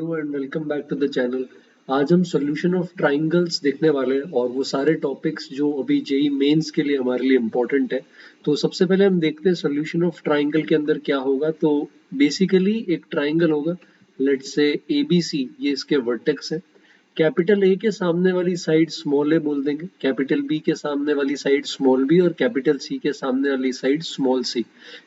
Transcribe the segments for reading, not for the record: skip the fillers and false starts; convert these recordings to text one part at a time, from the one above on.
And welcome back to the channel. आज हम solution of triangles देखने वाले हैं और वो सारे टॉपिक्स जो अभी जेई मेंस के लिए हमारे लिए इम्पोर्टेंट है। तो सबसे पहले हम देखते हैं सॉल्यूशन ऑफ ट्राइंगल के अंदर क्या होगा। तो बेसिकली एक ट्राइंगल होगा, लेट्स से ABC, ये इसके वर्टेक्स है। कैपिटल ए के सामने वाली साइड स्मॉल ए बोल देंगे, कैपिटल बी के सामने वाली साइड स्मॉल बी और कैपिटल सी के सामने वाली साइड स्मॉल सी।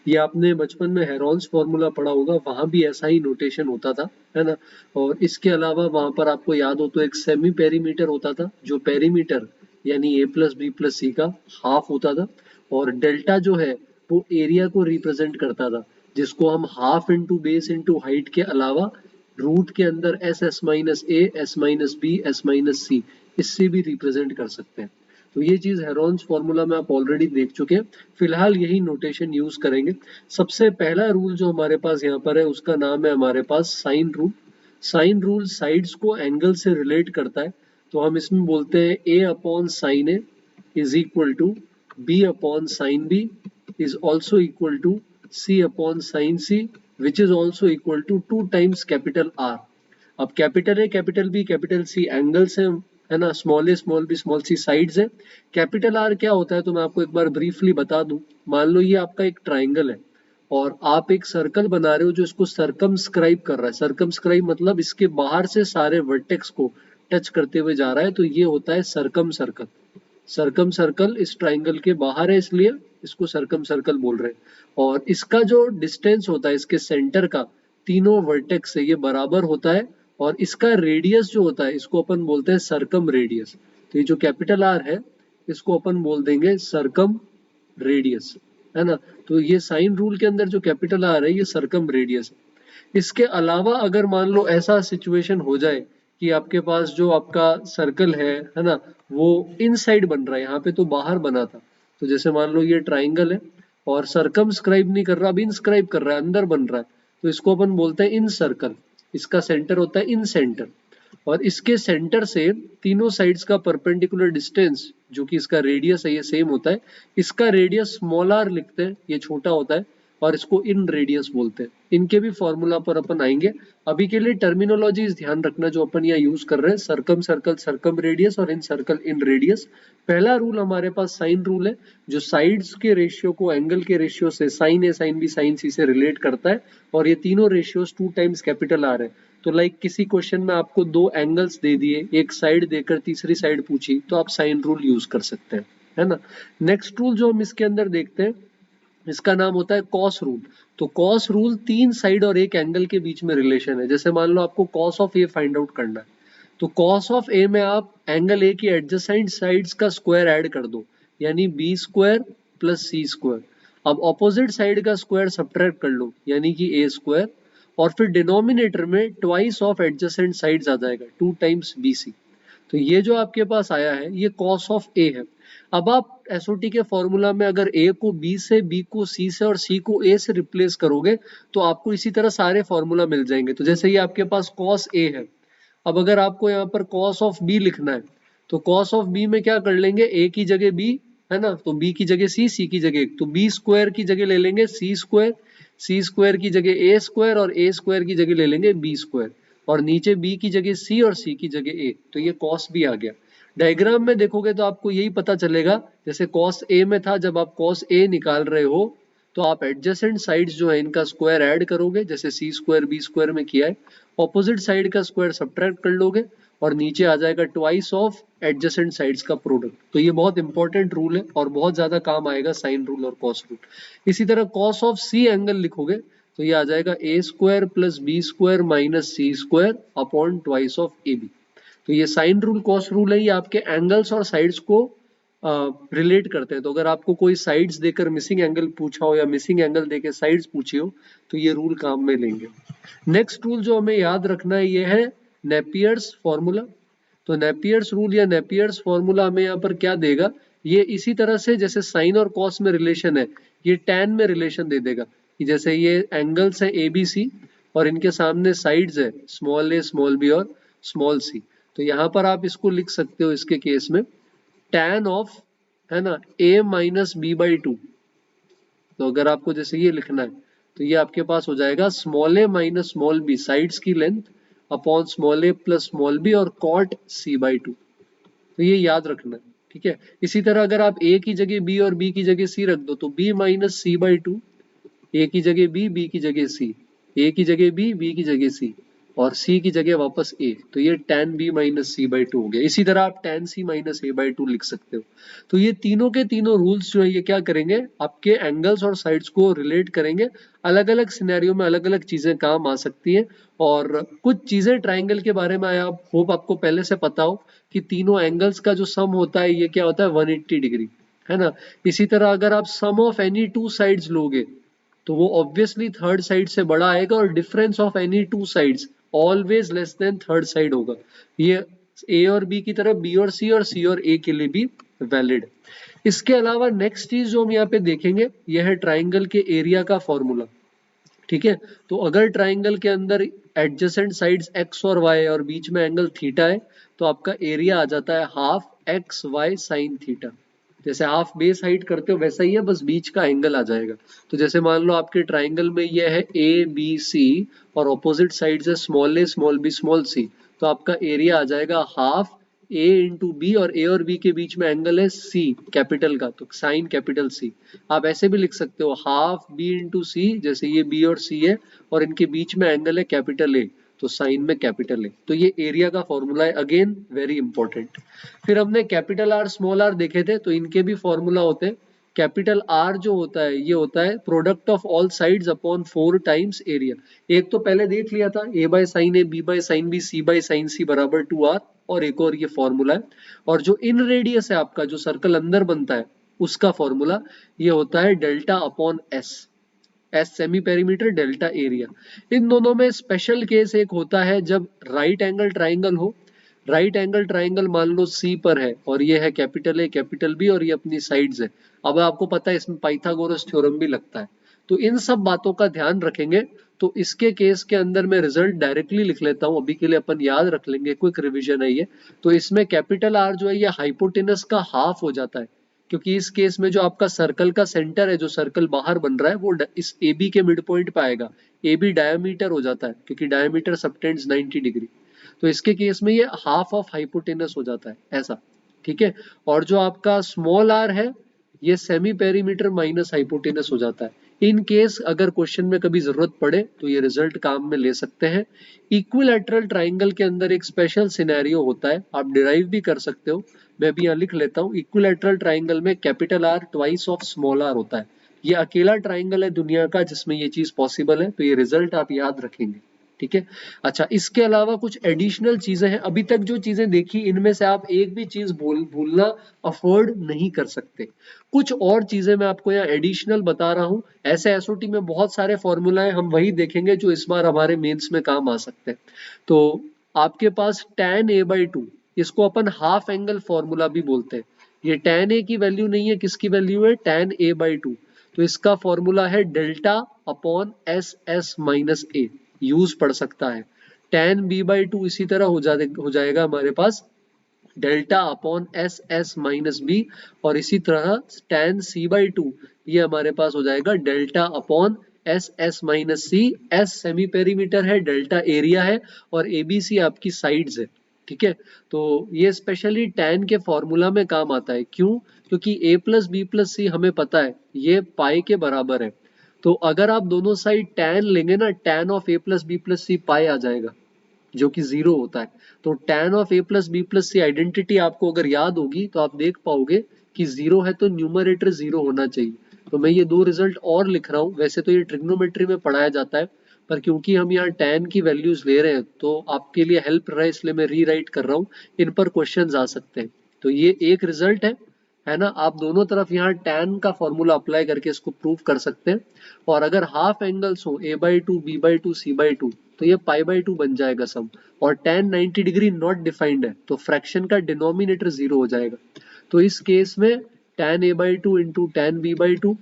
ये आपने बचपन में हेरॉन्स फॉर्मूला पढ़ा होगा, वहां भी ऐसा ही नोटेशन होता था, है ना। और इसके अलावा वहां पर आपको याद हो तो एक सेमी पेरीमीटर होता था, जो पेरीमीटर यानी ए प्लस बी प्लस सी का हाफ होता था। और डेल्टा जो है वो एरिया को रिप्रेजेंट करता था, जिसको हम half into base into height के अलावा रूट के अंदर S minus A, S minus B, S minus C, इससे भी रिप्रेजेंट कर सकते हैं। तो ये चीज हेरॉन्स फॉर्मूला में आप ऑलरेडी देख चुके हैं। फिलहाल यही नोटेशन यूज करेंगे। सबसे पहला रूल जो हमारे पास यहाँ पर है उसका नाम है हमारे पास sine rule. Sine rule sides को एंगल से रिलेट करता है। तो हम इसमें बोलते हैं A upon sine A is equal to B upon sine B is also equal to C upon sine C which is also equal to 2 times capital R. अब capital A, capital B, capital C angles है ना, small A small B small C sides है। Capital R क्या होता है तो मैं आपको एक बार ब्रीफली बता दूं। मान लो ये आपका एक ट्राइंगल है और आप एक सर्कल बना रहे हो जो इसको सरकमस्क्राइब कर रहा है। सरकमस्क्राइब मतलब इसके बाहर से सारे वर्टेक्स को टच करते हुए जा रहा है, तो ये होता है सरकम सर्कल। सरकम सर्कल इस ट्राइंगल के बाहर है, इसलिए इसको सरकम सर्कल बोल रहे हैं। और इसका जो डिस्टेंस होता है इसके सेंटर का तीनों वर्टेक्स से ये बराबर होता है। और इसका रेडियस जो होता है इसको अपन बोलते हैं सरकम रेडियस। तो ये जो कैपिटल आर है इसको अपन बोल देंगे सरकम रेडियस, है ना। तो ये साइन रूल के अंदर जो कैपिटल आर है ये सरकम रेडियस है। इसके अलावा अगर मान लो ऐसा सिचुएशन हो जाए कि आपके पास जो आपका सर्कल है ना, वो इनसाइड बन रहा है, यहाँ पे तो बाहर बना था। तो जैसे मान लो ये ट्राइंगल है और सरकमस्क्राइब नहीं कर रहा, अब इनस्क्राइब कर रहा है, अंदर बन रहा है, तो इसको अपन बोलते हैं इन सर्कल। इसका सेंटर होता है इन सेंटर। और इसके सेंटर से तीनों साइड्स का परपेंडिकुलर डिस्टेंस जो कि इसका रेडियस है ये सेम होता है। इसका रेडियस स्मॉल आर लिखते हैं, ये छोटा होता है, और इसको इन रेडियस बोलते हैं। इनके भी फॉर्मूला पर अपन आएंगे। अभी के लिए टर्मिनोलॉजीज ध्यान रखना जो अपन यहाँ यूज कर रहे हैं, सरकम सर्कल सरकम रेडियस और इन सर्कल इन रेडियस। पहला रूल हमारे पास साइन रूल है, जो साइड्स के रेशियो को एंगल के रेशियो से साइन ए साइन बी साइन सी से रिलेट करता है। और ये तीनों रेशियोज 2 टाइम्स कैपिटल आर है। तो लाइक किसी क्वेश्चन में आपको 2 एंगल्स दे दिए, एक साइड देकर तीसरी साइड पूछी, तो आप साइन रूल यूज कर सकते हैं, है ना। नेक्स्ट रूल जो हम इसके अंदर देखते हैं इसका नाम होता है कॉस रूल। तो कॉस रूल 3 साइड और एक एंगल के बीच में रिलेशन है। जैसे मान लो आपको cos of A find out करना है, तो कॉस ऑफ ए में आप एंगल ए की एडजेसेंट साइड्स का स्क्वायर ऐड कर दो, यानी बी स्क्वायर प्लस सी स्क्वायर। अब ऑपोजिट साइड का स्क्वायर सब्ट्रैक्ट कर लो, यानी कि ए स्क्वायर। और फिर डिनोमिनेटर में ट्वाइस ऑफ एडजेसेंट साइड्स आ जाएगा, 2 टाइम्स BC। तो ये जो आपके पास आया है ये कॉस ऑफ ए है। अब आप एसओटी के फॉर्मूला में अगर ए को बी से, बी को सी से और सी को ए से रिप्लेस करोगे तो आपको इसी तरह सारे फॉर्मूला मिल जाएंगे। तो जैसे ये आपके पास कॉस ए है, अब अगर आपको यहाँ पर कॉस ऑफ बी लिखना है तो कॉस ऑफ बी में क्या कर लेंगे, ए की जगह बी, है ना, तो बी की जगह सी, सी की जगह, तो बी स्क्वायर की जगह ले लेंगे सी स्क्वायर, सी स्क्वायर की जगह ए स्क्वायर और ए स्क्वायर की जगह ले लेंगे बी स्क्वायर। और नीचे बी की जगह सी और सी की जगह ए, तो ये कॉस बी आ गया। डायग्राम में देखोगे तो आपको यही पता चलेगा, जैसे कॉस ए में था, जब आप कॉस ए निकाल रहे हो तो आप एडजेसेंट साइड्स जो है इनका स्क्वायर ऐड करोगे, जैसे सी स्क्वायर बी स्क्वायर में किया है। ऑपोजिट साइड का स्क्वायर सब्ट्रैक्ट कर लोगे और नीचे आ जाएगा ट्वाइस ऑफ एडजेसेंट साइड्स का प्रोडक्ट। तो ये बहुत इंपॉर्टेंट रूल है और बहुत ज्यादा काम आएगा साइन रूल और कॉस रूल। इसी तरह कॉस ऑफ सी एंगल लिखोगे तो ये आ जाएगा A square plus B square minus C square upon twice of A B. तो ये साइन रूल कॉस रूल है, ये आपके एंगल्स और साइड्स को रिलेट करते हैं। तो अगर आपको कोई साइड्स देकर मिसिंग एंगल पूछा हो या मिसिंग एंगल देकर साइड्स पूछी हो तो ये रूल काम में लेंगे। नेक्स्ट रूल जो हमें याद रखना है ये है नेपियर्स फॉर्मूला। तो नेपियर्स रूल या नेपियर्स फॉर्मूला हमें यहाँ पर क्या देगा, ये इसी तरह से जैसे साइन और कॉस में रिलेशन है, ये टैन में रिलेशन दे देगा कि जैसे ये एंगल्स है ABC और इनके सामने साइड्स है स्मॉल ए स्मॉल बी और स्मॉल सी। तो यहाँ पर आप इसको लिख सकते हो इसके केस में tan ऑफ, है ना, a माइनस बी बाई 2। तो अगर आपको जैसे ये लिखना है तो ये आपके पास हो जाएगा स्मॉल ए माइनस स्मॉल बी, साइड्स की length upon small a plus small b और कॉट c/2। तो ये याद रखना है, ठीक है। इसी तरह अगर आप a की जगह b और b की जगह c रख दो तो b माइनस c/2, a की जगह b की जगह c, a की जगह b की जगह c और c की जगह वापस a, तो ये tan b माइनस c/2 हो गया। इसी तरह आप tan c माइनस a/2 लिख सकते हो। तो ये तीनों के तीनों रूल्स जो है ये क्या करेंगे, आपके एंगल्स और साइड्स को रिलेट करेंगे। अलग अलग सिनेरियो में अलग अलग चीजें काम आ सकती हैं। और कुछ चीजें ट्राइंगल के बारे में आप होप आपको पहले से पता हो कि तीनों एंगल्स का जो सम होता है ये क्या होता है, 180 डिग्री, है ना। इसी तरह अगर आप सम ऑफ एनी टू साइड्स लोगे तो वो ऑब्वियसली थर्ड साइड से बड़ा आएगा और difference of any two sides always less than third side होगा। ये ए और बी की तरफ बी और सी और ए के लिए भी वैलिड। इसके अलावा नेक्स्ट चीज जो हम यहाँ पे देखेंगे यह है ट्राइंगल के एरिया का फॉर्मूला, ठीक है। तो अगर ट्राइंगल के अंदर एडजेसेंट साइड्स x और y और बीच में एंगल थीटा है तो आपका एरिया आ जाता है half x y sine theta. जैसे हाफ बेस हाइट करते हो वैसा ही है, बस बीच का एंगल आ जाएगा। तो जैसे मान लो आपके ट्राइंगल में ये है ए बी सी और ऑपोजिट साइड है small A small B small सी, तो आपका एरिया आ जाएगा हाफ ए इंटू बी और ए और बी के बीच में एंगल है सी कैपिटल का, तो साइन कैपिटल सी। आप ऐसे भी लिख सकते हो हाफ बी इंटू सी, जैसे ये बी और सी है और इनके बीच में एंगल है कैपिटल ए, तो साइन में कैपिटल ए। तो ये एरिया का फॉर्मूला है, अगेन वेरी इंपॉर्टेंट। फिर हमने कैपिटल आर स्मॉल आर देखे थे, तो इनके भी फॉर्मूला होते हैं। कैपिटल आर जो होता है ये होता है product of all sides upon 4 times area. एक तो पहले देख लिया था, A by sine A B by sine B C by sine C बराबर 2r, और एक और ये फॉर्मूला है। और जो इन रेडियस है आपका, जो सर्कल अंदर बनता है उसका फॉर्मूला ये होता है delta upon S, S semi perimeter delta area. इन दोनों में स्पेशल केस एक होता है जब राइट एंगल ट्राइंगल हो। राइट एंगल ट्राइंगल मान लो सी पर है और ये है कैपिटल ए कैपिटल बी और ये अपनी साइड्स है। अब आपको पता है इसमें पाइथागोरस थ्योरम भी लगता है, तो इन सब बातों का ध्यान रखेंगे। तो इसके केस के अंदर मैं रिजल्ट डायरेक्टली लिख लेता हूं, अभी के लिए अपन याद रख लेंगे, क्विक रिवीजन है ये। तो इसमें कैपिटल आर जो है ये हाइपोटेनस का हाफ हो जाता है, क्योंकि इस केस में जो आपका सर्कल का सेंटर है, जो सर्कल बाहर बन रहा है वो इस ए बी के मिड पॉइंट पे आएगा। ए बी डायमीटर हो जाता है क्योंकि डायमीटर सबटेंड्स 90 डिग्री, तो इसके केस में ये हाफ ऑफ हाइपोटेनस हो जाता है ऐसा, ठीक है। और जो आपका स्मॉल आर है ये सेमी पेरीमीटर माइनस हाइपोटेनस हो जाता है। इन केस अगर क्वेश्चन में कभी जरूरत पड़े तो ये रिजल्ट काम में ले सकते हैं। इक्विलैटरल ट्राइंगल के अंदर एक स्पेशल सिनेरियो होता है, आप डिराइव भी कर सकते हो, मैं भी यहाँ लिख लेता हूँ। इक्विलैटरल ट्राइंगल में capital R twice of small r होता है। ये अकेला ट्राइंगल है दुनिया का जिसमें ये चीज पॉसिबल है, तो ये रिजल्ट आप याद रखेंगे, ठीक है। अच्छा, इसके अलावा कुछ एडिशनल चीजें हैं। अभी तक जो चीजें देखी इनमें से आप एक भी चीज भूलना अफोर्ड नहीं कर सकते। कुछ और चीजें मैं आपको यहाँ एडिशनल बता रहा हूँ। ऐसे एसओटी में बहुत सारे फॉर्मूला है, हम वही देखेंगे जो इस बार हमारे मेंस में काम आ सकते हैं। तो आपके पास tan a/2, इसको अपन हाफ एंगल फॉर्मूला भी बोलते हैं। ये tan a की वैल्यू नहीं है, किसकी वैल्यू है, tan a/2। तो इसका फॉर्मूला है delta upon S S minus A, यूज पढ़ सकता है। tan b/2 इसी तरह हो जाएगा हमारे पास delta upon S S minus B, और इसी तरह tan c/2 ये हमारे पास हो जाएगा delta upon S S minus C. S semi perimeter है, डेल्टा एरिया है और एबीसी आपकी साइड्स है, ठीक है। तो ये स्पेशली tan के फॉर्मूला में काम आता है। क्यों? क्योंकि a प्लस बी प्लस सी हमें पता है ये पाई के बराबर है। तो अगर आप दोनों साइड tan लेंगे ना, tan of a plus B plus C pi आ जाएगा जो कि 0 होता है। तो tan of a plus B plus C identity आपको अगर याद होगी तो आप देख पाओगे कि 0 है तो न्यूमरेटर 0 होना चाहिए। तो मैं ये दो रिजल्ट और लिख रहा हूँ, वैसे तो ये ट्रिग्नोमेट्री में पढ़ाया जाता है पर क्योंकि हम यहाँ tan की वैल्यूज ले रहे हैं तो आपके लिए हेल्प रहा है इसलिए मैं रीराइट कर रहा हूँ, इन पर क्वेश्चन आ सकते हैं। तो ये एक रिजल्ट है ना। आप दोनों तरफ यहाँ tan का फॉर्मूला अप्लाई करके इसको प्रूव कर सकते हैं। और अगर हाफ एंगल्स हो a/2 b/2 c/2 तो ये π/2 बन जाएगा सम। और tan 90 डिग्री नॉट डिफाइंड है तो फ्रैक्शन का डिनोमिनेटर 0 हो जाएगा। तो इस केस में tan a/2 into tan b/2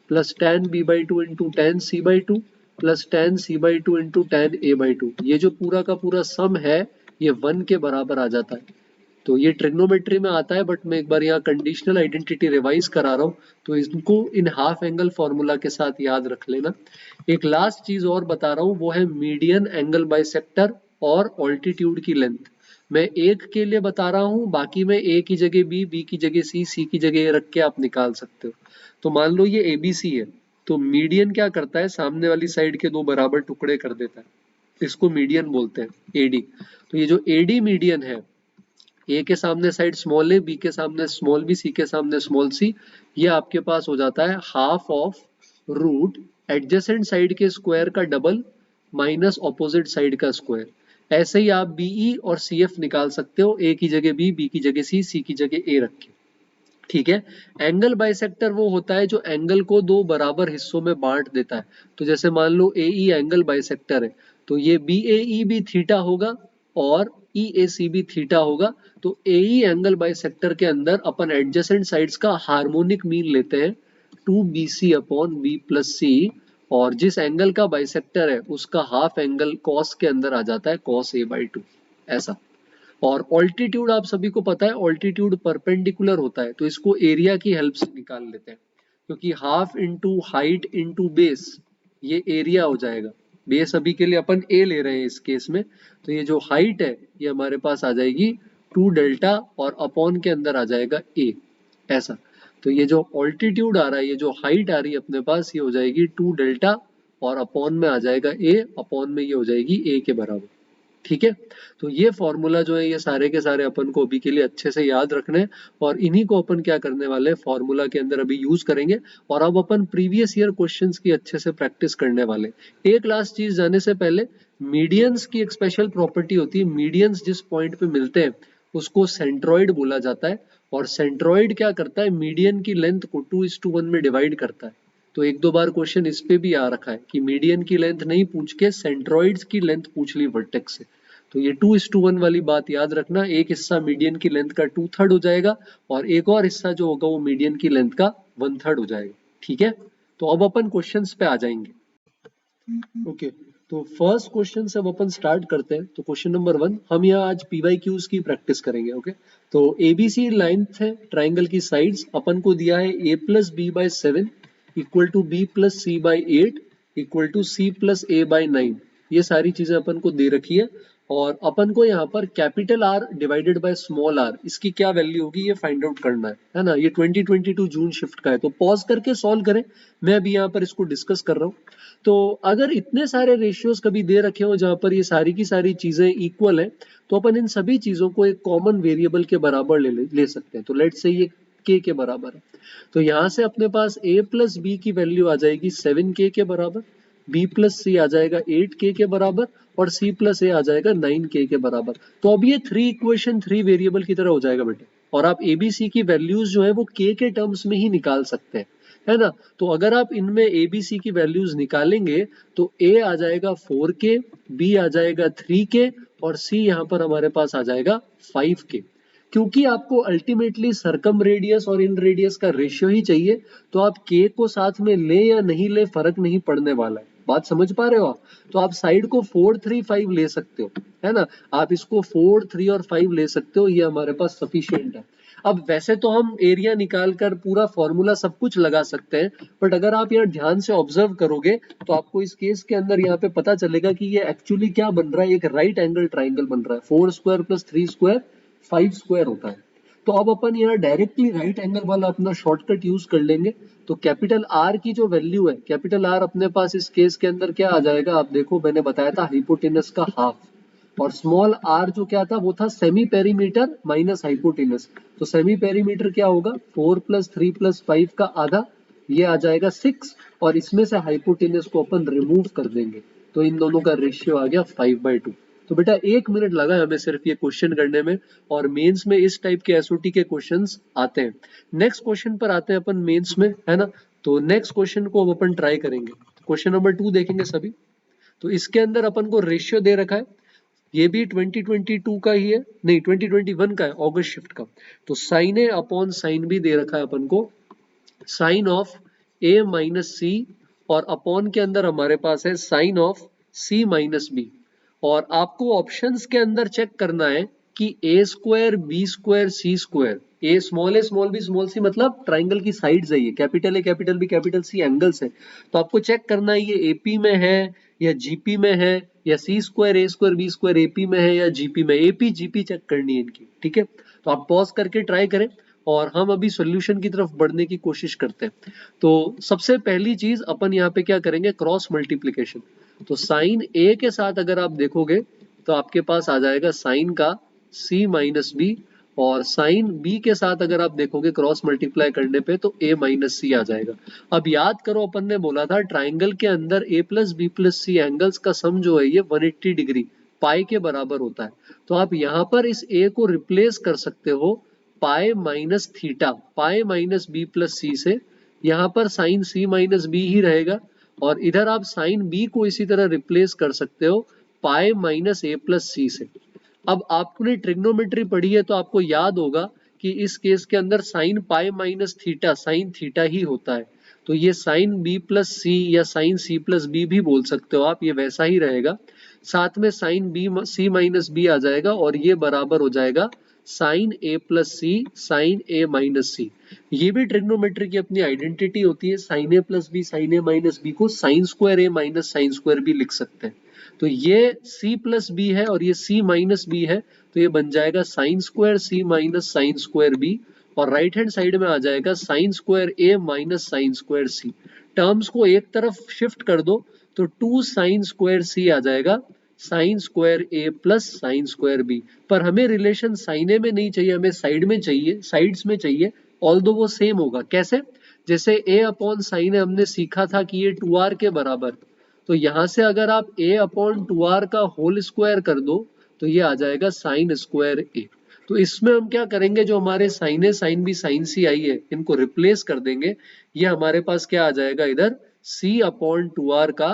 plus tan b/2 into tan c/2 plus tan c/2 into tan a/2, ये जो पूरा का पूरा सम है ये 1 के बराबर आ जाता है। तो ये ट्रिग्नोमेट्री में आता है बट मैं एक बार यहाँ कंडीशनल आइडेंटिटी रिवाइज करा रहा हूँ, तो इसको इन हाफ एंगल फॉर्मूला के साथ याद रख लेना। एक लास्ट चीज और बता रहा हूँ वो है मीडियन एंगल बाइसेक्टर और ऑल्टीट्यूड की लेंथ। मैं एक के लिए बता रहा हूं, बाकी में ए की जगह बी, बी की जगह सी, सी की जगह ए रख के आप निकाल सकते हो। तो मान लो ये एबीसी है, तो मीडियन क्या करता है, सामने वाली साइड के दो बराबर टुकड़े कर देता है, इसको मीडियन बोलते हैं, एडी। तो ये जो एडी मीडियन है, ए के सामने साइड स्मॉल ए, बी के सामने स्मॉल बी, सी के सामने स्मॉल सी, ये आपके पास हो जाता है half of root adjacent side के स्क्वायर का डबल माइनस ऑपोजिट साइड का स्क्वायर। ऐसे ही आप बीई और सीएफ निकाल सकते हो, ए की जगह बी, बी की जगह सी, सी की जगह ए रख के। ठीक है। एंगल बाइसेक्टर वो होता है जो एंगल को दो बराबर हिस्सों में बांट देता है। तो जैसे मान लो एई एंगल बाइसेक्टर है, तो ये बीएई भी थीटा होगा और ईएसी भी थीटा होगा। तो एई एंगल बाइसेक्टर के अंदर अपन एडजेसेंट साइड्स का हार्मोनिक मीन लेते हैं 2bc अपॉन बी प्लस सी, और जिस एंगल का बाइसेक्टर है उसका हाफ एंगल कॉस के अंदर आ जाता है कॉस ए बाई 2, ऐसा। और ऑल्टीट्यूड आप सभी को पता है, ऑल्टीट्यूड परपेंडिकुलर होता है, तो इसको एरिया की हेल्प से निकाल लेते हैं, क्योंकि half into height into base, ये एरिया हो जाएगा। बेस अभी के लिए अपन ए ले रहे हैं इस केस में, तो ये जो हाइट है ये हमारे पास आ जाएगी 2 डेल्टा और अपॉन के अंदर आ जाएगा ए, ऐसा। तो ये जो ऑल्टीट्यूड आ रहा है, ये जो हाइट आ रही है अपने पास, ये हो जाएगी 2 डेल्टा और अपॉन में आ जाएगा ए, अपॉन में ये हो जाएगी ए के बराबर। ठीक है। तो ये फॉर्मूला जो है ये सारे के सारे अपन को अभी के लिए अच्छे से याद रखने हैं, और इन्हीं को अपन क्या करने वाले हैं, फॉर्मूला के अंदर अभी यूज करेंगे। और अब अपन प्रीवियस ईयर क्वेश्चंस की अच्छे से प्रैक्टिस करने वाले हैं। एक लास्ट चीज जाने से पहले, मीडियंस की एक स्पेशल प्रॉपर्टी होती है, मीडियंस जिस पॉइंट पे मिलते हैं उसको सेंट्रॉइड बोला जाता है। और सेंट्रॉइड क्या करता है, मीडियन की लेंथ को 2:1 में डिवाइड करता है। तो एक दो बार क्वेश्चन इस पे भी आ रखा है कि मीडियन की लेंथ नहीं पूछ के सेंट्रॉइड्स की लेंथ पूछ ली वर्टेक्स से। तो ये 2:1 वाली बात याद रखना, एक हिस्सा मीडियन की लेंथ का 2/3 हो जाएगा और एक और हिस्सा जो होगा वो मीडियन की लेंथ का 1/3 हो जाएगा। ठीक है। तो अब अपन क्वेश्चंस पे आ जाएंगे। ओके। तो फर्स्ट क्वेश्चन से अब अपन स्टार्ट करते हैं। तो क्वेश्चन नंबर 1, हम यहाँ आज पीवाईक्यूज की प्रैक्टिस करेंगे। ओके। तो एबीसी लाइन है ट्राइंगल की साइड्स, अपन को दिया है a plus b by 7 equal to b plus c by 8 equal to c plus a by 9। ये सारी चीजें अपन को दे रखी है, और अपन को यहाँ पर capital R divided by small r, इसकी क्या वैल्यू होगी ये फाइंड आउट करना है ना। ये 2022 जून शिफ्ट का है, तो पॉज करके सॉल्व करें, मैं अभी यहाँ पर इसको डिस्कस कर रहा हूँ। तो अगर इतने सारे रेशियोज कभी दे रखे हो जहां पर ये सारी की सारी चीजें इक्वल है, तो अपन इन सभी चीजों को एक कॉमन वेरिएबल के बराबर ले सकते हैं। तो लेट्स से ये k के बराबर है, तो यहां से अपने पास a प्लस बी की वैल्यू आ जाएगी 7k के बराबर, b प्लस सी आ जाएगा 8k के बराबर, और c प्लस a आ जाएगा 9k के बराबर। तो अब ये 3 इक्वेशन 3 वेरिएबल की तरह हो जाएगा बेटे, और आप abc की वैल्यूज जो है वो k के टर्म्स में ही निकाल सकते हैं, है ना। तो अगर आप इनमें एबीसी की वैल्यूज निकालेंगे तो ए आ जाएगा 4k, बी आ जाएगा 3k, और सी यहाँ पर हमारे पास आ जाएगा 5k। क्योंकि आपको अल्टीमेटली सरकम रेडियस और इन रेडियस का रेशियो ही चाहिए, तो आप k को साथ में ले या नहीं ले फर्क नहीं पड़ने वाला है। बात समझ पा रहे हो आप? तो आप साइड को 4, 3, 5 ले सकते हो, है ना। आप इसको 4, 3 और 5 ले सकते हो, ये हमारे पास सफिशिएंट है। अब वैसे तो हम एरिया निकाल कर पूरा फॉर्मूला सब कुछ लगा सकते हैं, बट अगर आप यहाँ ध्यान से ऑब्जर्व करोगे तो आपको इस केस के अंदर यहाँ पे पता चलेगा कि ये एक्चुअली क्या बन रहा है, एक राइट एंगल ट्राइंगल बन रहा है। 4 स्क्वायर प्लस 3 स्क्वायर 5 स्क्वायर होता है। तो अब अपन यहाँ डायरेक्टली राइट एंगल वाला अपना शॉर्टकट यूज कर लेंगे। तो कैपिटल आर की जो वैल्यू है, कैपिटल आर अपने पास इस केस के अंदर क्या आ जाएगा, आप देखो मैंने बताया था हाइपोटेनस का हाफ, और स्मॉल आर जो क्या था वो था सेमी पेरीमीटर माइनस हाइपोटेनस। तो सेमी पेरीमीटर क्या होगा, 4 प्लस 3 प्लस 5 का आधा, ये आ जाएगा 6, और इसमें से हाइपोटेनस को अपन रिमूव कर देंगे, तो इन दोनों का रेशियो आ गया 5/2। तो बेटा 1 मिनट लगा है हमें सिर्फ ये क्वेश्चन करने में, और मेंस में इस टाइप के एसओटी के क्वेश्चंस आते हैं। नेक्स्ट क्वेश्चन पर आते हैं अपन मेंस में, है ना। तो नेक्स्ट क्वेश्चन को अब अपन ट्राई करेंगे। क्वेश्चन नंबर 2 देखेंगे सभी। तो इसके अंदर अपन को रेशियो दे रखा है, ये भी 2022 का ही है, नहीं 2021 का है, अगस्त शिफ्ट का। तो sine A upon sine B दे रखा है अपन को, sine of A minus C, और अपॉन के अंदर हमारे पास है sine of C minus B. और आपको ऑप्शंस के अंदर चेक करना है कि a square b square c square, a small B small c मतलब ट्राइंगल की साइड्स है, ये capital A capital B capital C angles है। तो आपको चेक करना है ये एपी में है या जीपी में है, या सी स्क्वायर ए स्क्वायर बी स्क्वायर एपी में है या जीपी में, एपी जीपी चेक करनी है इनकी, ठीक है। तो आप पॉज करके ट्राई करें और हम अभी सॉल्यूशन की तरफ बढ़ने की कोशिश करते हैं। तो सबसे पहली चीज अपन यहाँ पे क्या करेंगे, क्रॉस मल्टीप्लीकेशन। तो साइन ए के साथ अगर आप देखोगे तो आपके पास आ जाएगा साइन का c माइनस बी, और साइन बी के साथ अगर आप देखोगे क्रॉस मल्टीप्लाई करने पे तो a माइनस सी आ जाएगा। अब याद करो अपन ने बोला था ट्राइंगल के अंदर a plus B plus C angles का सम जो है ये 180 डिग्री पाई के बराबर होता है। तो आप यहाँ पर इस a को रिप्लेस कर सकते हो pi minus theta, pi minus B plus C से। यहाँ पर साइन c माइनस बी ही रहेगा, और इधर आप साइन b को इसी तरह रिप्लेस कर सकते हो पाई माइनस ए प्लस सी से। अब आपने ट्रिग्नोमेट्री पढ़ी है तो आपको याद होगा कि इस केस के अंदर sine pi minus theta sine theta ही होता है। तो ये साइन बी प्लस सी या साइन सी प्लस बी भी बोल सकते हो आप, ये वैसा ही रहेगा। साथ में sine B C minus B आ जाएगा और ये बराबर हो जाएगा sine A plus C sine A minus C. ये भी ट्रिग्नोमेट्री की अपनी आइडेंटिटी होती है, sine A plus B sine A minus B को sine square A minus sine square B लिख सकते हैं। तो ये c प्लस बी है और ये c माइनस बी है, तो ये बन जाएगा sine square c minus sine square B, और राइट हैंड साइड में आ जाएगा sine square a minus sine square c। Terms को एक तरफ शिफ्ट कर दो तो 2 साइन स्क्वायर c आ जाएगा sine square a plus sine square b। पर हमें रिलेशन साइन ए में नहीं चाहिए, हमें साइड में चाहिए, साइड्स में चाहिए, ऑल्दो वो सेम होगा। कैसे? जैसे a अपॉन साइन ए हमने सीखा था कि ये 2r के बराबर, तो यहां से अगर आप a अपॉन 2r का होल स्क्वायर कर दो तो ये आ जाएगा साइन स्क्वायर a। तो इसमें हम क्या करेंगे, जो हमारे साइन ए साइन बी साइन सी आई है इनको रिप्लेस कर देंगे। ये हमारे पास क्या आ जाएगा इधर c अपॉन 2r का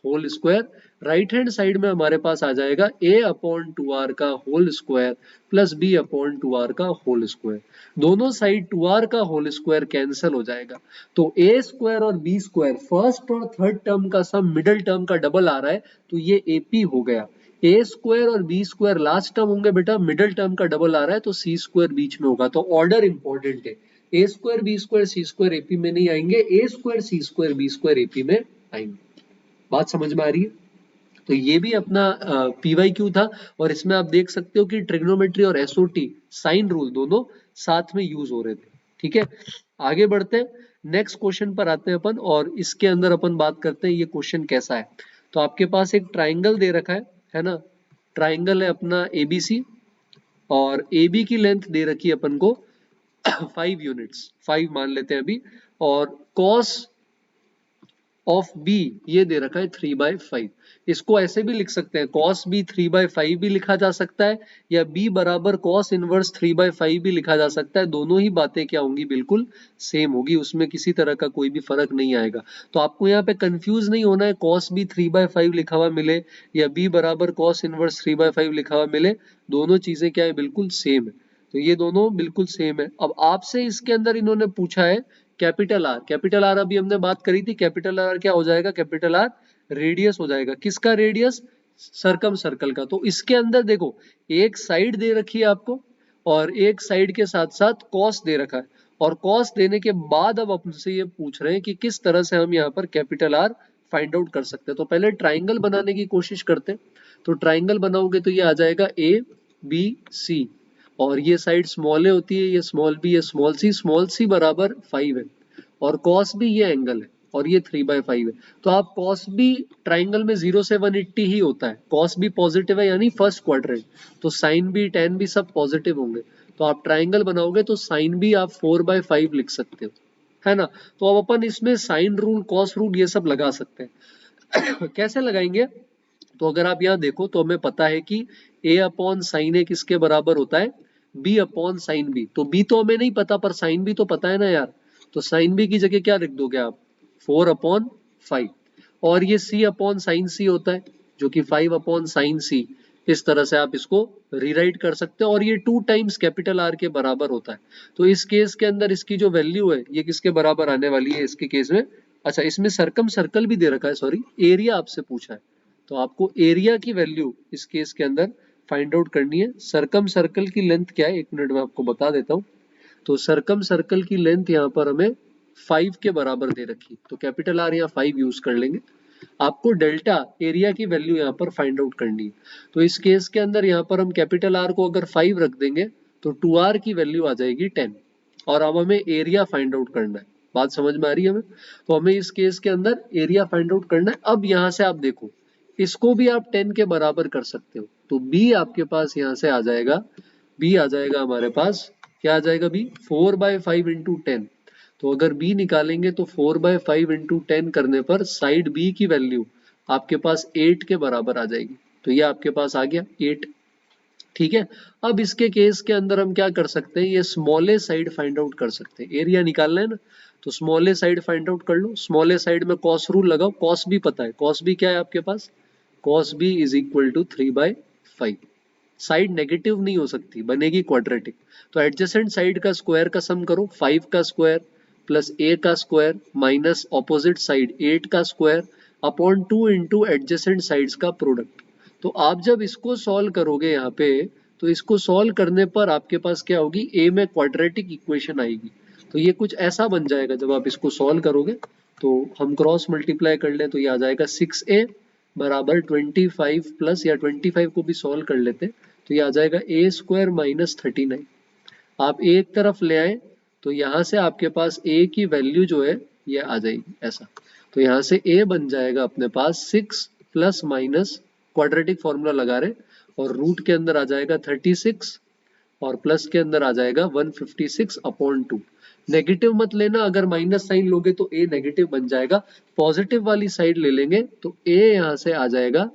whole square, right hand side में हमारे पास आ जाएगा a अपॉन 2r का whole square plus b upon 2r का होल स्क्वायर। दोनों साइड 2r का होल स्क्वायर कैंसिल हो जाएगा, तो a स्क्वायर और b स्क्वायर फर्स्ट और थर्ड टर्म का सम मिडिल टर्म का डबल आ रहा है, तो ये AP हो गया। a स्क्वायर और b स्क्वायर लास्ट टर्म होंगे बेटा, मिडिल टर्म का डबल आ रहा है तो c स्क्वायर बीच में होगा। तो ऑर्डर इंपॉर्टेंट है, a square b square c square AP में नहीं आएंगे, a square c square b square AP में आएंगे। बात समझ में आ रही है? तो ये भी अपना PYQ था, और इसमें आप देख सकते हो कि ट्रिग्नोमेट्री और SOT साइन रूल दोनों साथ में यूज हो रहे थे। ठीक है, आगे बढ़ते हैं, नेक्स्ट क्वेश्चन पर आते हैं अपन, और इसके अंदर अपन बात करते हैं ये क्वेश्चन कैसा है। तो आपके पास एक ट्राइंगल दे रखा है ना, ट्राइंगल है अपना ABC, और AB की लेंथ दे रखी है अपन को 5 यूनिट्स, 5 मान लेते हैं अभी, और कॉस ऑफ बी ये दे रखा है 3/5। इसको ऐसे भी लिख सकते हैं, कॉस बी 3/5 भी लिखा जा सकता है, या बी बराबर कॉस इनवर्स 3/5 भी लिखा जा सकता है। दोनों ही बातें क्या होंगी, बिल्कुल सेम होगी, उसमें किसी तरह का कोई भी फर्क नहीं आएगा। तो आपको यहाँ पे कंफ्यूज नहीं होना है, कॉस बी 3/5 लिखा हुआ मिले या बी बराबर कॉस इनवर्स 3/5 लिखा हुआ मिले, दोनों चीजें क्या है, बिल्कुल सेम है। तो ये दोनों बिल्कुल सेम है। अब आपसे इसके अंदर इन्होंने पूछा है कैपिटल आर, कैपिटल आर अभी हमने बात करी थी, कैपिटल आर क्या हो जाएगा, कैपिटल आर रेडियस हो जाएगा। किसका रेडियस, सरकम सर्कल का। तो इसके अंदर देखो एक साइड दे रखी है आपको, और एक साइड के साथ साथ कॉस दे रखा है, और कॉस देने के बाद अब आपसे ये पूछ रहे हैं कि किस तरह से हम यहाँ पर कैपिटल आर फाइंड आउट कर सकते हैं। तो पहले ट्राइंगल बनाने की कोशिश करते हैं। तो ट्राइंगल बनाओगे तो ये आ जाएगा ABC, और ये साइड स्मॉल ए होती है, ये स्मॉल बी, ये स्मॉल सी बराबर 5 है, और कॉस बी ये एंगल है, और ये 3/5 है। तो आप कॉस बी ट्राइंगल में 0 से 180 ही होता है, कॉस बी पॉजिटिव है यानी फर्स्ट क्वाड्रेंट, तो साइन बी टेन बी सब पॉजिटिव होंगे। तो आप ट्राइंगल बनाओगे तो साइन बी आप 4/5 लिख सकते हो, है ना। तो अब अपन इसमें साइन रूल कॉस रूल ये सब लगा सकते हैं। कैसे लगाएंगे, तो अगर आप यहाँ देखो तो हमें पता है कि a अपॉन साइन ए किसके बराबर होता है, b अपॉन साइन बी। तो b तो हमें नहीं पता, पर साइन बी तो पता है ना यार। तो साइन बी की जगह क्या लिख दोगे आप, 4/5, और ये c अपॉन साइन सी होता है जो कि 5 अपॉन साइन सी। इस तरह से आप इसको रीराइट कर सकते हो, और ये 2 टाइम्स कैपिटल आर के बराबर होता है। तो इस केस के अंदर इसकी जो वैल्यू है ये किसके बराबर आने वाली है इसके केस में, अच्छा इसमें सरकम सर्कल भी दे रखा है, सॉरी एरिया आपसे पूछा है, तो आपको एरिया की वैल्यू इस केस के अंदर फाइंड आउट करनी है। सर्कम सर्कल की लेंथ क्या है, 1 मिनट में आपको बता देता हूँ। तो सर्कम सर्कल की लेंथ यहाँ पर हमें 5 के बराबर दे रखी, तो कैपिटल आर या 5 यूज कर लेंगे। आपको डेल्टा एरिया की वैल्यू यहाँ पर फाइंड आउट करनी है। तो इस केस के अंदर यहाँ पर हम कैपिटल आर को अगर 5 रख देंगे तो 2r की वैल्यू आ जाएगी 10, और अब हमें एरिया फाइंड आउट करना है। बात समझ में आ रही है हमें? तो हमें इस केस के अंदर एरिया फाइंड आउट करना है। अब यहाँ से आप देखो, इसको भी आप 10 के बराबर कर सकते हो, तो b आपके पास यहाँ से आ जाएगा, b आ जाएगा हमारे पास, क्या आ जाएगा b, 4/5 इंटू 10। तो अगर b निकालेंगे तो 4/5 इंटू 10 करने पर साइड b की वैल्यू आपके पास 8 के बराबर आ जाएगी। तो ये आपके पास आ गया 8। ठीक है, अब इसके केस के अंदर हम क्या कर सकते हैं, ये स्मॉले साइड फाइंड आउट कर सकते हैं। एरिया निकालना है ना, तो स्मॉले साइड फाइंड आउट कर लो। स्मॉले साइड में कॉस रूल लगाओ, कॉस भी पता है, कॉस भी क्या है आपके पास, cos B is equal to 3/5। Side negative नहीं हो सकती, बनेगी क्वाड्रेटिक। तो एडजेसेंट साइड का स्क्वायर का सम करो, 5 का स्क्वायर प्लस a का स्क्वायर माइनस ऑपोजिट साइड 8 का square upon 2 into adjacent sides का प्रोडक्ट। तो आप जब इसको सॉल्व करोगे यहाँ पे, तो इसको सॉल्व करने पर आपके पास क्या होगी, a में क्वाड्रेटिक इक्वेशन आएगी। तो ये कुछ ऐसा बन जाएगा जब आप इसको सॉल्व करोगे। तो हम क्रॉस मल्टीप्लाई कर लें तो ये आ जाएगा 6a बराबर 25 प्लस, या 25 को भी सॉल्व कर लेते तो ये आ जाएगा a स्क्वायर माइनस 39। आप एक तरफ ले आए तो यहाँ से आपके पास a की वैल्यू जो है ये आ जाएगी ऐसा। तो यहाँ से a बन जाएगा अपने पास 6 प्लस माइनस, क्वाड्रेटिक फॉर्मूला लगा रहे, और रूट के अंदर आ जाएगा 36 और प्लस के अंदर आ जाएगा 156/2। नेगेटिव मत लेना, अगर माइनस साइन लोगे तो a नेगेटिव बन जाएगा। पॉजिटिव वाली साइड ले लेंगे तो a यहाँ से आ जाएगा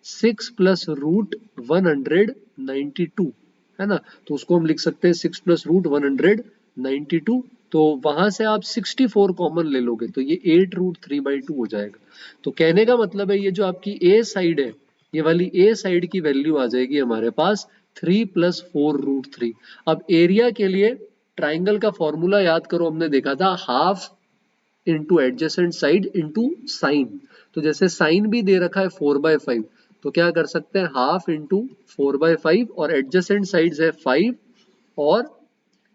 6 प्लस रूट 192, है ना। तो उसको हम लिख सकते हैं 6 प्लस रूट 192। तो वहां से आप 64 कॉमन ले लोगे तो ये 8 रूट 3/2 हो जाएगा। तो कहने का मतलब है ये जो आपकी ए साइड है, ये वाली ए साइड की वैल्यू आ जाएगी हमारे पास 3 प्लस 4 रूट 3। अब एरिया के लिए ट्राइंगल का फॉर्मूला याद करो, हमने देखा था half into adjacent side into sine. तो जैसे साइन भी दे रखा है 4/5, तो क्या कर सकते हैं, हाफ इंटू 4/5, और एडजेसेंट साइड्स है 5 और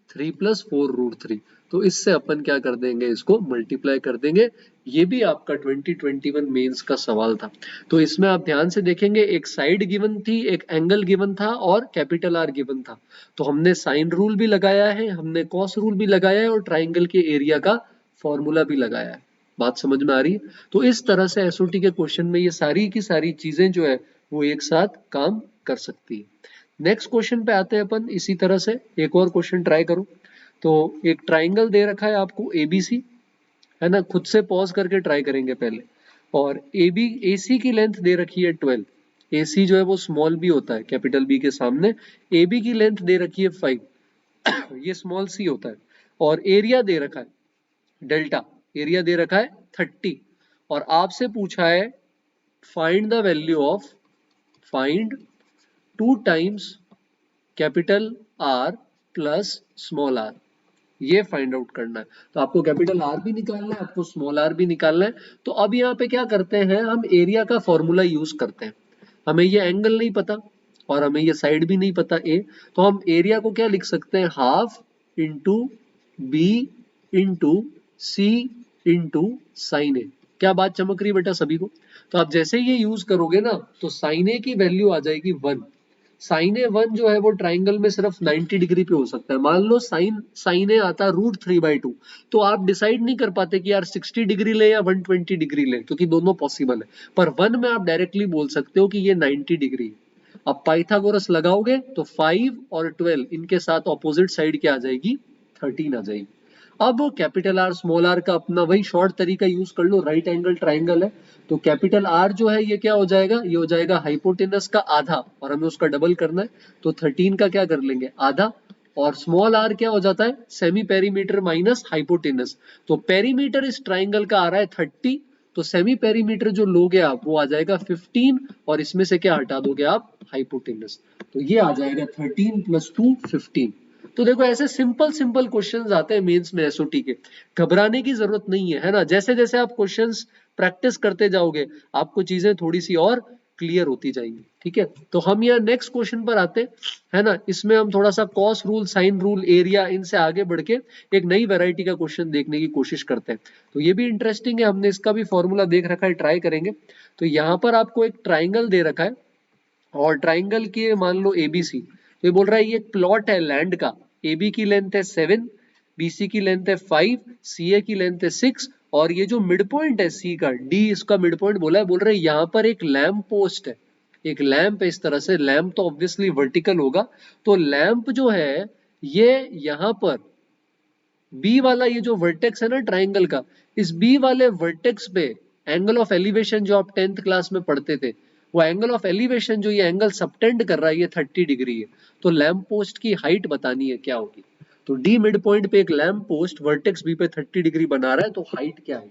3 प्लस 4 रूट 3। तो इससे अपन क्या कर देंगे, इसको मल्टीप्लाई कर देंगे। ये भी आपका 2021 मेंस का सवाल था। तो इसमें आप ध्यान से देखेंगे, एक साइड गिवन थी, एक एंगल गिवन था और कैपिटल आर गिवन था। तो हमने साइन रूल भी लगाया है, हमने कॉस रूल भी लगाया है, और ट्राइंगल के एरिया का फॉर्मूला भी लगाया है। बात समझ में आ रही है? तो इस तरह से एसओटी के क्वेश्चन में ये सारी की सारी चीजें जो है वो एक साथ काम कर सकती है। नेक्स्ट क्वेश्चन पे आते हैं अपन। इसी तरह से एक और क्वेश्चन ट्राई करो। तो एक ट्राइंगल दे रखा है आपको एबीसी, है ना, खुद से पॉज करके ट्राई करेंगे पहले। और एसी की लेंथ दे रखी है 12। एसी जो है वो स्मॉल बी होता है कैपिटल बी के सामने। एबी की लेंथ दे रखी है 5, ये स्मॉल सी होता है। और एरिया दे रखा है डेल्टा, एरिया दे रखा है 30, और आपसे पूछा है find the value of, find 2 times capital R plus small r, ये फाइंड आउट करना है। तो आपको कैपिटल आर भी निकालना है, आपको स्मॉल आर भी निकालना है। तो अब यहाँ पे क्या करते हैं, हम एरिया का फॉर्मूला यूज करते हैं। हमें ये एंगल नहीं पता और हमें ये साइड भी नहीं पता ए, तो हम एरिया को क्या लिख सकते हैं, हाफ इंटू बी इंटू सी इंटू साइन ए। क्या बात चमक रही बेटा सभी को? तो आप जैसे ये यूज करोगे ना, तो साइन ए की वैल्यू आ जाएगी 1। साइन ए 1 जो है वो ट्राइंगल में सिर्फ 90 डिग्री पे हो सकता है। मान लो साइन ए आता है रूट 3/2, तो आप डिसाइड नहीं कर पाते कि यार 60 डिग्री ले या 120 डिग्री ले, क्योंकि दोनों पॉसिबल है। पर 1 में आप डायरेक्टली बोल सकते हो कि ये 90 डिग्री है। अब पाइथागोरस लगाओगे तो 5 और 12 इनके साथ ऑपोजिट साइड क्या आ जाएगी, 13 आ जाएगी। अब कैपिटल आर स्मॉल आर का अपना वही शॉर्ट तरीका यूज कर लो, राइट एंगल ट्राइंगल है। तो कैपिटल आर जो है ये क्या हो जाएगा, ये हो जाएगा हाइपोटेनस का आधा, और हमें उसका डबल करना है। तो 13 का क्या कर लेंगे, आधा। और स्मॉल आर क्या हो जाता है, सेमी पेरीमीटर माइनस हाइपोटेनस। तो पेरीमीटर इस ट्राइंगल का आ रहा है 30, तो सेमी पेरीमीटर जो लोगे आप वो आ जाएगा 15, और इसमें से क्या हटा दोगे आप, हाइपोटेनस। तो ये आ जाएगा 13 प्लस 2 15। तो देखो ऐसे सिंपल सिंपल क्वेश्चंस आते हैं मेंस में एसओटी के, घबराने की जरूरत नहीं है, है ना। जैसे जैसे आप क्वेश्चंस प्रैक्टिस करते जाओगे आपको चीजें थोड़ी सी और क्लियर होती जाएंगी। ठीक है, तो हम यहाँ नेक्स्ट क्वेश्चन पर आते हैं, है ना। इसमें हम थोड़ा सा cos rule, sine rule, area, इनसे आगे बढ़ के एक नई वैरायटी का क्वेश्चन देखने की कोशिश करते हैं। तो ये भी इंटरेस्टिंग है, हमने इसका भी फॉर्मूला देख रखा है, ट्राई करेंगे। तो यहाँ पर आपको एक ट्राइंगल दे रखा है और ट्राइंगल की मान लो एबीसी, तो ये बोल रहा है ये एक प्लॉट है लैंड का, AB की लेंथ है 7, BC की लेंथ है 5, CA की लेंथ है 6, और ये जो मिड पॉइंट है C का, D इसका मिड पॉइंट बोला है, बोल रहे हैं यहाँ पर एक लैंप पोस्ट है, एक लैंप है। इस तरह से लैंप तो ऑब्वियसली वर्टिकल होगा, तो लैंप जो है ये यहाँ पर बी वाला, ये जो वर्टेक्स है ना ट्राइंगल का, इस बी वाले वर्टेक्स पे एंगल ऑफ एलिवेशन जो आप 10th क्लास में पढ़ते थे, वो एंगल ऑफ एलिवेशन जो ये एंगल सबटेंड कर रहा है ये 30 डिग्री है। तो लैंप पोस्ट की हाइट बतानी है क्या होगी। तो डी मिड पॉइंट पे एक लैंप पोस्ट वर्टेक्स बी पे 30 डिग्री बना रहा है, तो हाइट क्या है।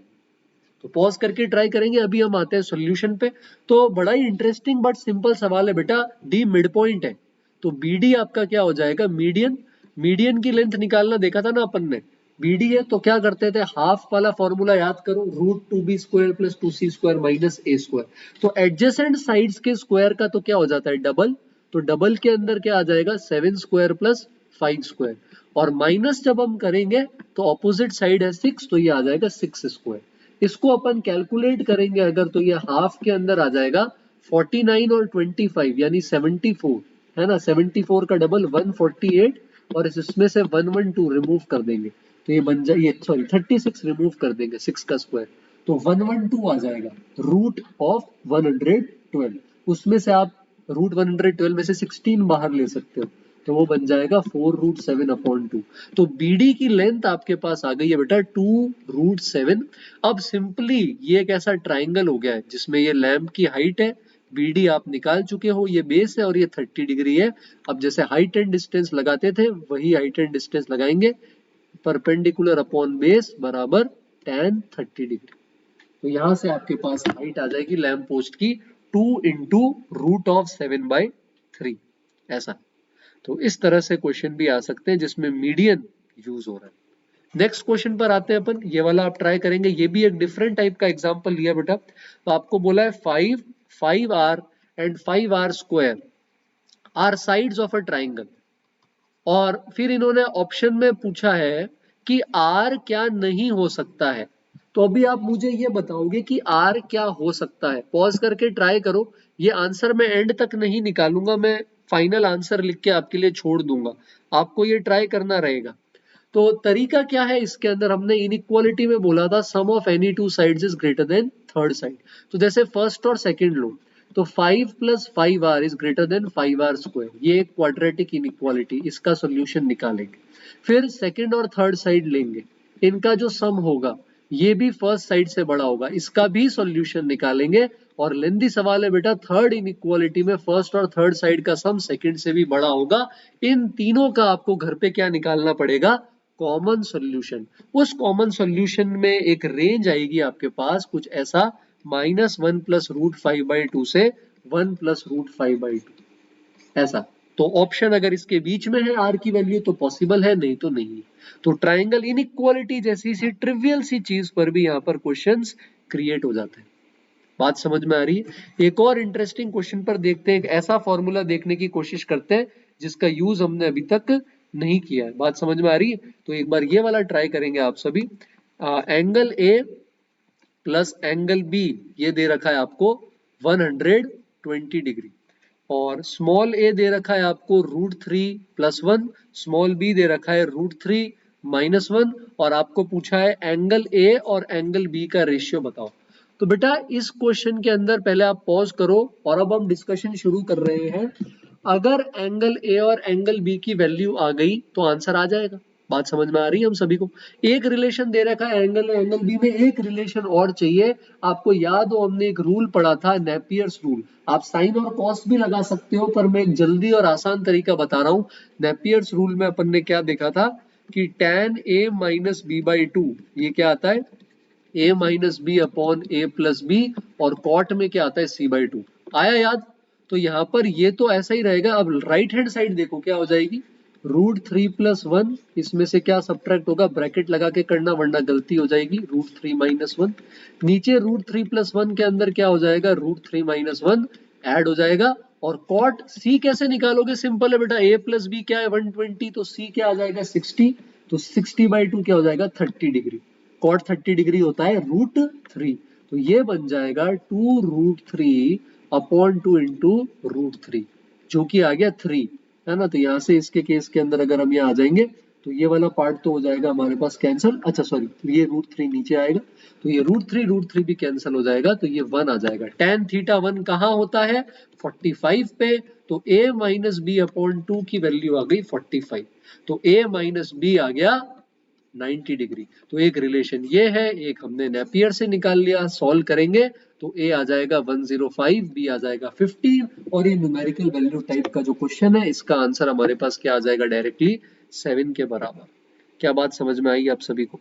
तो पॉज करके ट्राई करेंगे, अभी हम आते हैं सॉल्यूशन पे। तो बड़ा ही इंटरेस्टिंग बट सिंपल सवाल है बेटा, डी मिड पॉइंट है तो बीडी आपका क्या हो जाएगा, मीडियन। मीडियन की लेंथ निकालना देखा था ना अपन ने, बीडी है तो क्या करते थे, हाफ वाला फॉर्मूला याद करो, √2b² + 2c² - a²। तो एडजेसेंट साइड्स के स्क्वायर का तो क्या हो जाता है, डबल। तो डबल के अंदर क्या आ जाएगा, 7² + 5², और माइनस जब हम करेंगे तो ऑपोजिट साइड है 6, तो ये आ जाएगा 6²। इसको अपन कैलकुलेट करेंगे अगर, तो ये हाफ के अंदर आ जाएगा 49 और 25 यानी 74, है ना। 74 का डबल 148, और इसमें से 112 रिमूव कर देंगे तो ये बन जाए, ये सॉरी 36 रिमूव कर देंगे 6 का स्क्वायर, तो 112 आ जाएगा, √112। उसमें से आप √112 में से 16 बाहर ले सकते हो, तो वो बन जाएगा 4√7/2। तो बीडी की लेंथ आपके पास आ गई है बेटा 2√7। अब सिंपली ये एक ऐसा ट्राइंगल हो गया है जिसमें ये लैंप की हाइट है, बीडी आप निकाल चुके हो, ये बेस है और ये 30 डिग्री है। अब जैसे हाइट एंड डिस्टेंस लगाते थे वही हाइट एंड डिस्टेंस लगाएंगे, परपेंडिकुलर अपॉन बेस बराबर tan 30 डिग्री। तो यहां से आपके पास हाइट आ जाएगी लैंप पोस्ट की 2 इंटू √7/3, ऐसा। तो इस तरह से क्वेश्चन भी आ सकते हैं जिसमें मीडियन यूज हो रहा है। नेक्स्ट क्वेश्चन पर आते हैं अपन, ये वाला आप ट्राई करेंगे, ये भी एक डिफरेंट टाइप का एग्जांपल लिया बेटा। तो आपको बोला है 5r and 5r² are sides of a triangle, और फिर इन्होंने ऑप्शन में पूछा है कि आर क्या नहीं हो सकता है। तो अभी आप मुझे ये बताओगे कि आर क्या हो सकता है, पॉज करके ट्राई करो। ये आंसर मैं एंड तक नहीं निकालूंगा, मैं फाइनल आंसर लिख के आपके लिए छोड़ दूंगा, आपको ये ट्राई करना रहेगा। तो तरीका क्या है इसके अंदर, हमने इनइक्वालिटी में बोला था sum of any two sides is greater than third side. तो जैसे फर्स्ट और सेकंड लो, तो 5 + 5r is greater then 5r², ये एक क्वाड्रेटिक इनइक्वालिटी, इसका सॉल्यूशन निकालेंगे। फिर सेकंड और थर्ड साइड लेंगे, इनका जो सम होगा ये भी फर्स्ट साइड से बड़ा होगा, इसका भी सॉल्यूशन निकालेंगे। और लेंदी सवाल है बेटा, थर्ड इनइक्वालिटी में फर्स्ट और थर्ड साइड का सम सेकंड से भी बड़ा होगा। इन तीनों का आपको घर पे क्या निकालना पड़ेगा, कॉमन सॉल्यूशन। उस कॉमन सॉल्यूशन में एक रेंज आएगी आपके पास कुछ ऐसा, -1 + √5/2 से 1 + √5/2, ऐसा। तो ऑप्शन अगर इसके बीच में है आर की वैल्यू तो पॉसिबल है, नहीं तो नहीं। तो ट्राइंगल इनइक्वालिटी जैसी सी ट्रिवियल सी चीज पर भी यहाँ पर क्वेश्चंस क्रिएट हो जाते हैं। बात समझ में आ रही है। एक और इंटरेस्टिंग क्वेश्चन पर देखते हैं, एक ऐसा फॉर्मूला देखने की कोशिश करते हैं जिसका यूज हमने अभी तक नहीं किया है। बात समझ में आ रही है, तो एक बार ये वाला ट्राई करेंगे आप सभी। Angle A plus angle B ये दे रखा है आपको 120 डिग्री, और स्मॉल ए दे रखा है आपको √3 + 1, स्मॉल बी दे रखा है √3 - 1, और आपको पूछा है एंगल ए और एंगल बी का रेशियो बताओ। तो बेटा इस क्वेश्चन के अंदर पहले आप पॉज करो और अब हम डिस्कशन शुरू कर रहे हैं। अगर एंगल ए और एंगल बी की वैल्यू आ गई तो आंसर आ जाएगा। बात समझ में आ रही है हम सभी को। एक रिलेशन दे रखा है एंगल ए एंगल बी में, एक रिलेशन और चाहिए। आपको याद हो हमने एक रूल पढ़ा था, नेपियर्स रूल। आप साइन और कॉस भी लगा सकते हो, पर मैं एक जल्दी और आसान तरीका बता रहा हूँ। नेपियर्स रूल में अपन ने क्या देखा था कि tan a - b/2 ये क्या आता है, a - b/a+b, और कॉट में क्या आता है c/2, आया याद। तो यहाँ पर ये तो ऐसा ही रहेगा। अब राइट हैंड साइड देखो क्या हो जाएगी, √3 + 1, इसमें से क्या सब्ट्रैक्ट होगा, ब्रैकेट लगा के करना वरना गलती हो जाएगी, √3 - 1। नीचे √3 + 1 के अंदर क्या हो जाएगा, √3 - 1, ऐड हो जाएगा। और कॉट सी कैसे निकालोगे, सिंपल है बेटा, a प्लस बी क्या है 120, तो सी क्या आ जाएगा 60, तो 60/2 क्या हो जाएगा 30 डिग्री। कॉट 30 डिग्री होता है √3, तो ये बन जाएगा 2√3 अपॉन 2 इंटू √3, जो कि आ गया 3, है ना। तो यहाँ से इसके केस के अंदर अगर हम यहाँ आ जाएंगे तो ये वाला पार्ट तो हो जाएगा हमारे पास कैंसिल, अच्छा सॉरी, ये √3 नीचे आएगा, तो ये √3 भी कैंसिल हो जाएगा, तो ये 1 आ जाएगा। tan थीटा 1 कहाँ होता है 45 पे, तो a माइनस बी अपॉन 2 की वैल्यू आ गई 45, तो a माइनस बी आ गया 90 डिग्री। तो एक रिलेशन ये है, एक हमने नेपियर से निकाल लिया, सॉल्व करेंगे तो a आ जाएगा 105, b आ जाएगा 15, और ये न्यूमेरिकल वैल्यू टाइप का जो क्वेश्चन है इसका आंसर हमारे पास क्या आ जाएगा डायरेक्टली 7 के बराबर। क्या बात समझ में आई आप सभी को?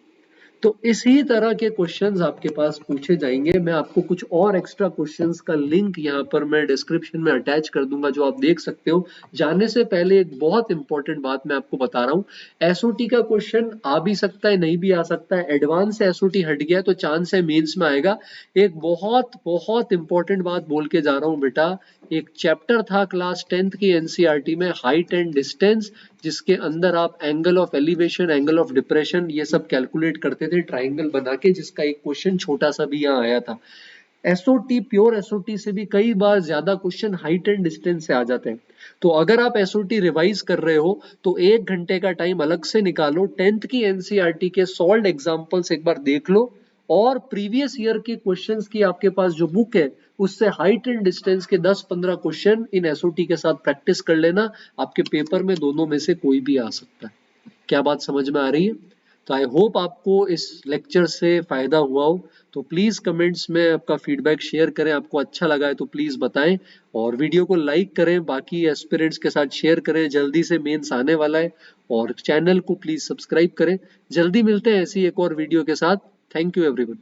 तो इसी तरह के क्वेश्चंस आपके पास पूछे जाएंगे। मैं आपको कुछ और एक्स्ट्रा क्वेश्चंस का लिंक यहाँ पर मैं डिस्क्रिप्शन में अटैच कर दूंगा, जो आप देख सकते हो। जाने से पहले एक बहुत इंपॉर्टेंट बात मैं आपको बता रहा हूँ, एसओटी का क्वेश्चन आ भी सकता है, नहीं भी आ सकता है। एडवांस से एसओटी हट गया तो चांस है मेंस में आएगा। एक बहुत बहुत इंपॉर्टेंट बात बोल के जा रहा हूँ बेटा, एक चैप्टर था क्लास 10th की एनसीईआरटी में, हाइट एंड डिस्टेंस, जिसके अंदर आप angle of elevation, angle of depression, ये सब कैलकुलेट करते थे ट्राइंगल बना के, जिसका एक क्वेश्चन छोटा सा भी यहाँ आया था। एसओटी, प्योर एसओटी से भी कई बार ज्यादा क्वेश्चन हाइट एंड डिस्टेंस से आ जाते हैं। तो अगर आप एसओटी रिवाइज कर रहे हो तो 1 घंटे का टाइम अलग से निकालो, 10th की एनसीईआरटी के सॉल्व्ड एग्जांपल्स एक बार देख लो, और प्रीवियस ईयर के क्वेश्चंस की आपके पास जो बुक है उससे हाइट एंड डिस्टेंस के 10-15 क्वेश्चन इन एसओटी के साथ प्रैक्टिस कर लेना। आपके पेपर में दोनों में से कोई भी आ सकता है। क्या बात समझ में आ रही है? तो आई होप आपको इस लेक्चर से फायदा हुआ हो। तो प्लीज कमेंट्स में आपका फीडबैक शेयर करें, आपको अच्छा लगा है तो प्लीज बताएं, और वीडियो को लाइक करें, बाकी एस्पिरेंट्स के साथ शेयर करें। जल्दी से मेंस आने वाला है, और चैनल को प्लीज सब्सक्राइब करें। जल्दी मिलते हैं ऐसी एक और वीडियो के साथ। Thank you everyone.